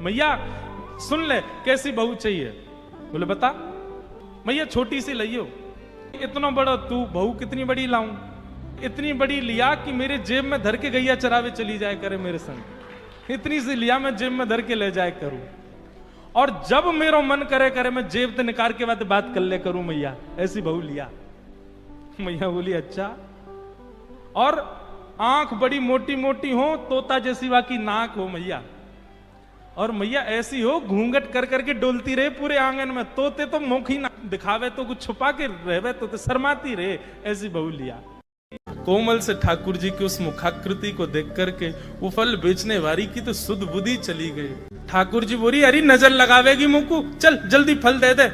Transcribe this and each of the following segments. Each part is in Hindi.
मैया सुन ले कैसी बहू चाहिए। बोले बता। मैया छोटी सी लियो। इतना बड़ा तू बहू कितनी बड़ी लाऊं? इतनी बड़ी लिया कि मेरे जेब में धर के गैया चरावे चली जाए करे मेरे संग। इतनी सी लिया मैं जेब में धर के ले जाए करूं, और जब मेरा मन करे करे मैं जेब से निकाल के बात कर ले करूं मैया, ऐसी बहू लिया। मैया बोली अच्छा। और आंख बड़ी मोटी मोटी हो, तोता जैसी बाकी नाक हो मैया, और मैया ऐसी हो घूंघट कर करके डोलती रहे पूरे आंगन में। तोते तो मुख ही ना दिखावे तो कुछ छुपा के रहे, तो शर्माती रहे, ऐसी बहू लिया। कोमल से ठाकुर जी की उस मुखाकृति को देख करके वो फल बेचने वाली की तो सुध बुद्धि चली गई। ठाकुर जी बोली अरे नजर लगावेगी मुंह को, चल जल्दी फल दे दे।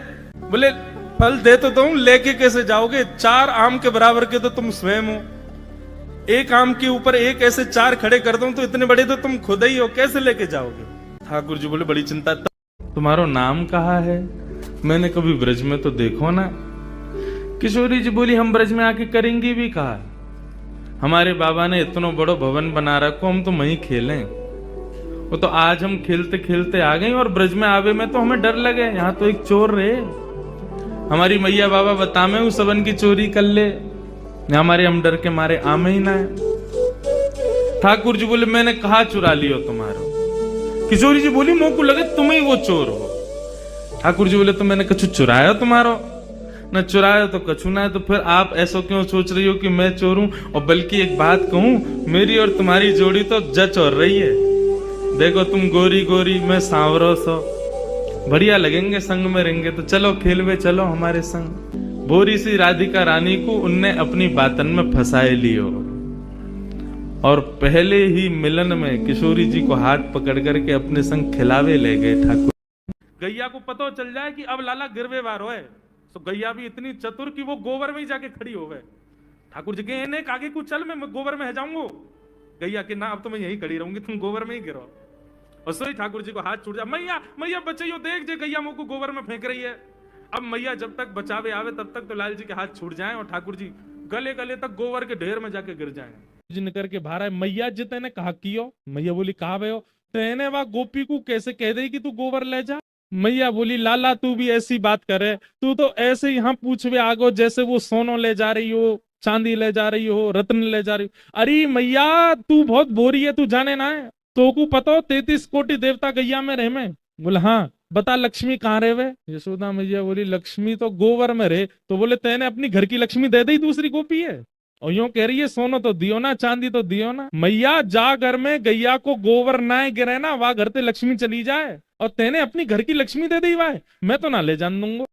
बोले फल दे तो तुम लेके कैसे जाओगे? 4 आम के बराबर के तो तुम स्वयं हो। एक आम के ऊपर एक ऐसे 4 खड़े कर दूं तो इतने बड़े तो तुम खुद ही हो, कैसे लेके जाओगे? ठाकुर जी बोले बड़ी चिंता। तुम्हारा नाम कहाँ है? मैंने कभी ब्रज में तो देखो ना। किशोरी जी बोली हम ब्रज में आके करेंगे भी कहा? हमारे बाबा ने इतना बड़ा भवन बना रखो, हम तो वहीं खेलें। वो तो आज हम खेलते खेलते आ गए और ब्रज में आवे में तो हमें डर लगे, यहाँ तो एक चोर रहे। हमारी मैया बाबा बता में उस सबन की चोरी कर ले, हमारे हम डर के मारे आमे ही ना है। ठाकुर जी बोले मैंने कहा चुरा लियो तुम्हारा? किशोरी जी बोली मुंह को लगे तुम ही वो चोर हो। ठाकुर जी बोले तो मैंने कछु चुराया तुम्हारा? न चुराया तो कछु ना है, तो फिर आप ऐसा क्यों सोच रही हो कि मैं चोर हूं? और बल्कि एक बात कहूं, मेरी और तुम्हारी जोड़ी तो जच और रही है। देखो तुम गोरी गोरी, मैं सांवरो सो, बढ़िया लगेंगे संग में रहेंगे, तो चलो खेलवे चलो हमारे संग। भोरी सी राधिका रानी को उनने अपनी बातन में फंसाए लियो, और पहले ही मिलन में किशोरी जी को हाथ पकड़ करके अपने संग खिलावे ले गए ठाकुर। गैया को पता चल जाए कि अब लाला गिरवे वार होए, तो गैया भी इतनी चतुर कि वो गोबर में ही जाके खड़ी हो गए। ठाकुर जी के आगे को चल, मैं गोबर में जाऊंगा। गैया के ना अब तो मैं यहीं खड़ी रहूंगी, तुम गोबर में ही गिरो। और सोई ठाकुर जी को हाथ छूट जा, मैया मैया बचाइयो, देख जे गैया मुंह को गोबर में फेंक रही है। अब मैया जब तक बचावे आवे तब तक तो लाल जी के हाथ छूट जाएं और ठाकुर जी गले गले तक गोबर के ढेर में जाके गिर जाएं। जी निकर के बाहर आए, मैया जी तेने कहा कियो? मैया बोली कहा बे हो? तेने वह गोपी को कैसे कह दे कि तू गोबर ले जा? मैया बोली लाला तू भी ऐसी बात करे, तू तो ऐसे यहाँ पूछवे आगो जैसे वो सोनो ले जा रही हो, चांदी ले जा रही हो, रत्न ले जा रही हो। अरे मैया तू बहुत बोरी है, तू जाने ना है तो को पता 33 कोटि देवता गैया में रहे में। बोले हाँ बता लक्ष्मी कहाँ रहे वे? यशोदा मैया बोली लक्ष्मी तो गोबर में रहे। तो बोले तेने अपनी घर की लक्ष्मी दे दी, दूसरी गोपी है? और यूं कह रही है सोनो तो दियो ना, चांदी तो दियो ना। मैया जा घर में गैया को गोबर ना गिरे ना, वहां घर से लक्ष्मी चली जाए, और तेने अपनी घर की लक्ष्मी दे दी वाह, मैं तो ना ले जान दूंगा।